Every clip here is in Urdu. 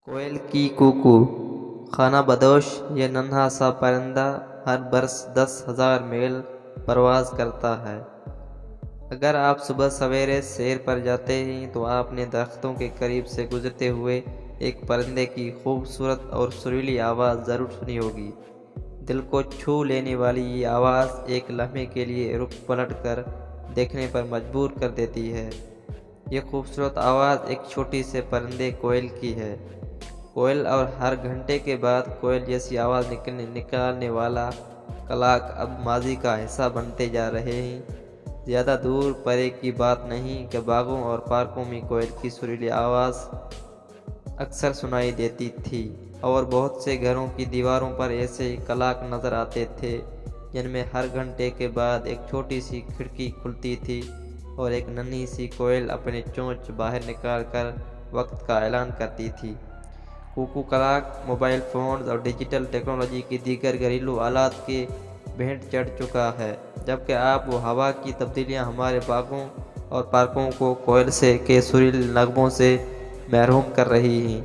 کوئل کی کوکو خانہ بدوش یہ ننھا سا پرندہ ہر برس 10,000 میل پرواز کرتا ہے۔ اگر آپ صبح سویرے سیر پر جاتے ہیں تو آپ نے درختوں کے قریب سے گزرتے ہوئے ایک پرندے کی خوبصورت اور سریلی آواز ضرور سنی ہوگی۔ دل کو چھو لینے والی یہ آواز ایک لمحے کے لیے رک پلٹ کر دیکھنے پر مجبور کر دیتی ہے۔ یہ خوبصورت آواز ایک چھوٹی سے پرندے کوئل کی ہے۔ کوئل اور ہر گھنٹے کے بعد کوئل جیسی آواز نکالنے والا کلاک اب ماضی کا حصہ بنتے جا رہے ہیں۔ زیادہ دور پرے کی بات نہیں کہ باغوں اور پارکوں میں کوئل کی سریلی آواز اکثر سنائی دیتی تھی اور بہت سے گھروں کی دیواروں پر ایسے کلاک نظر آتے تھے جن میں ہر گھنٹے کے بعد ایک چھوٹی سی کھڑکی کھلتی تھی اور ایک ننھی سی کوئل اپنے چونچ باہر نکال کر وقت کا اعلان کرتی تھی۔ کوکو کلاک موبائل فونز اور ڈیجیٹل ٹیکنالوجی کی دیگر گھریلو آلات کے بھینٹ چڑھ چکا ہے، جبکہ آپ وہ ہوا کی تبدیلیاں ہمارے باغوں اور پارکوں کو کوئل کے سریل نغموں سے محروم کر رہی ہیں۔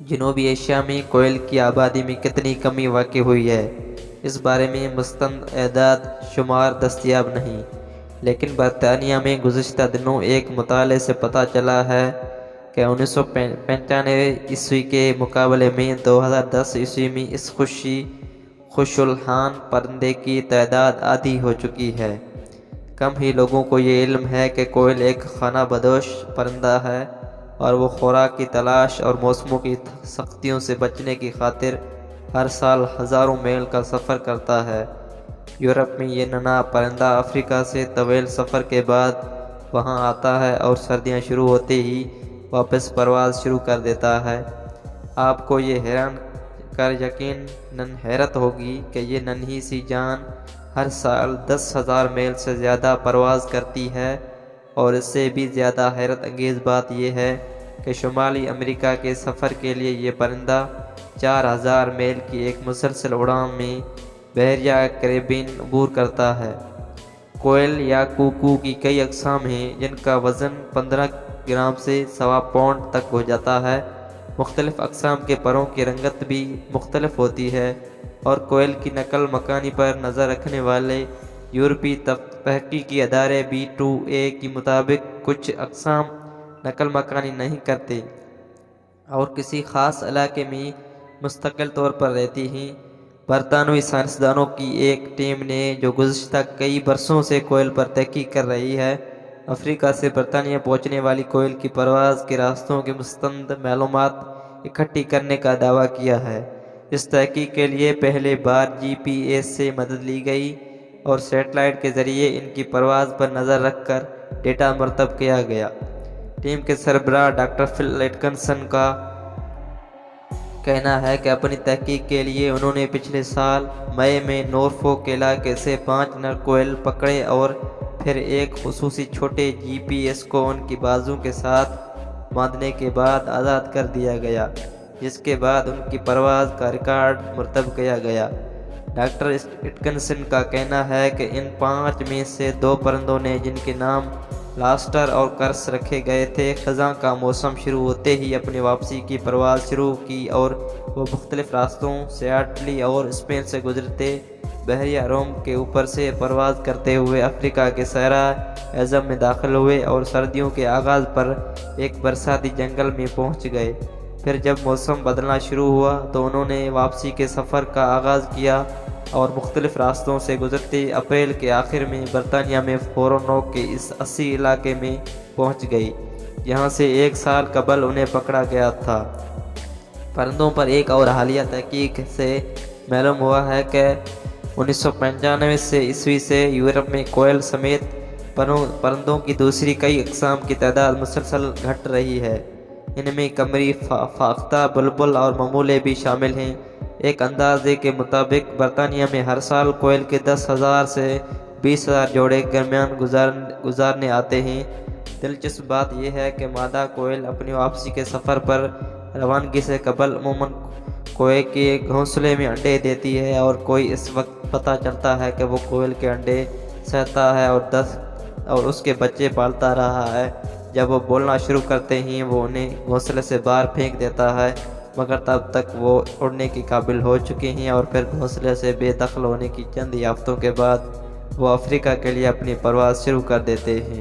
جنوبی ایشیا میں کوئل کی آبادی میں کتنی کمی واقع ہوئی ہے، اس بارے میں مستند اعداد شمار دستیاب نہیں، لیکن برطانیہ میں گزشتہ دنوں ایک مطالعے سے پتہ چلا ہے کہ 1995 عیسوی کے مقابلے میں 2010 عیسوی میں اس خوش الحان پرندے کی تعداد آدھی ہو چکی ہے۔ کم ہی لوگوں کو یہ علم ہے کہ کوئل ایک خانہ بدوش پرندہ ہے اور وہ خوراک کی تلاش اور موسموں کی سختیوں سے بچنے کی خاطر ہر سال ہزاروں میل کا سفر کرتا ہے۔ یورپ میں یہ ننھا پرندہ افریقہ سے طویل سفر کے بعد وہاں آتا ہے اور سردیاں شروع ہوتے ہی واپس پرواز شروع کر دیتا ہے۔ آپ کو یہ حیران کر یقیناً حیرت ہوگی کہ یہ ننھی سی جان ہر سال 10,000 میل سے زیادہ پرواز کرتی ہے، اور اس سے بھی زیادہ حیرت انگیز بات یہ ہے کہ شمالی امریکہ کے سفر کے لیے یہ پرندہ 4,000 میل کی ایک مسلسل اڑان میں بحیرہ کیریبین عبور کرتا ہے۔ کوئل یا کوکو کی کئی اقسام ہیں جن کا وزن 15 گرام سے 1.25 پاؤنڈ تک ہو جاتا ہے۔ مختلف اقسام کے پروں کی رنگت بھی مختلف ہوتی ہے، اور کوئل کی نقل مکانی پر نظر رکھنے والے یورپی تحقیقی ادارے B2A کے مطابق کچھ اقسام نقل مکانی نہیں کرتے اور کسی خاص علاقے میں مستقل طور پر رہتی ہیں۔ برطانوی سائنسدانوں کی ایک ٹیم نے جو گزشتہ کئی برسوں سے کوئل پر تحقیق کر رہی ہے، افریقہ سے برطانیہ پہنچنے والی کوئل کی پرواز کے راستوں کی مستند معلومات اکٹھی کرنے کا دعویٰ کیا ہے۔ اس تحقیق کے لیے پہلے بار GPS سے مدد لی گئی اور سیٹلائٹ کے ذریعے ان کی پرواز پر نظر رکھ کر ڈیٹا مرتب کیا گیا۔ ٹیم کے سربراہ ڈاکٹر فل ایٹکنسن کا کہنا ہے کہ اپنی تحقیق کے لیے انہوں نے پچھلے سال مئی میں نورفولک علاقے سے 5 نر کوئل پکڑے اور پھر ایک خصوصی چھوٹے GPS کو ان کی بازو کے ساتھ باندھنے کے بعد آزاد کر دیا گیا، جس کے بعد ان کی پرواز کا ریکارڈ مرتب کیا گیا۔ ڈاکٹر ایٹکنسن کا کہنا ہے کہ ان 5 میں سے 2 پرندوں نے، جن کے نام لاسٹر اور کرس رکھے گئے تھے، خزاں کا موسم شروع ہوتے ہی اپنی واپسی کی پرواز شروع کی اور وہ مختلف راستوں سے اٹلی اور اسپین سے گزرتے بحیرہ روم کے اوپر سے پرواز کرتے ہوئے افریقہ کے صحرا اعظم میں داخل ہوئے اور سردیوں کے آغاز پر ایک برساتی جنگل میں پہنچ گئے۔ پھر جب موسم بدلنا شروع ہوا تو انہوں نے واپسی کے سفر کا آغاز کیا اور مختلف راستوں سے گزرتے اپریل کے آخر میں برطانیہ میں فورونوک کے اس 80 علاقے میں پہنچ گئی، جہاں سے 1 سال قبل انہیں پکڑا گیا تھا۔ پرندوں پر ایک اور حالیہ تحقیق سے معلوم ہوا ہے کہ 1995 عیسوی سے یورپ میں کوئل سمیت پرندوں کی دوسری کئی اقسام کی تعداد مسلسل گھٹ رہی ہے۔ ان میں قمری، فاختہ، بلبل اور ممولے بھی شامل ہیں۔ ایک اندازے کے مطابق برطانیہ میں ہر سال کوئل کے 10,000 سے 20,000 جوڑے درمیان گزارنے آتے ہیں۔ دلچسپ بات یہ ہے کہ مادہ کوئل اپنی واپسی کے سفر پر روانگی سے قبل عموماً کوئے کے گھونسلے میں انڈے دیتی ہے، اور کوئی اس وقت پتہ چلتا ہے کہ وہ کوئل کے انڈے سہتا ہے اور اس کے بچے پالتا رہا ہے۔ جب وہ بولنا شروع کرتے ہی وہ انہیں گھونسلے سے باہر پھینک دیتا ہے، مگر تب تک وہ اڑنے کے قابل ہو چکے ہیں اور پھر گھونسلے سے بے دخل ہونے کی چند ہی ہفتوں کے بعد وہ افریقہ کے لیے اپنی پرواز شروع کر دیتے ہیں۔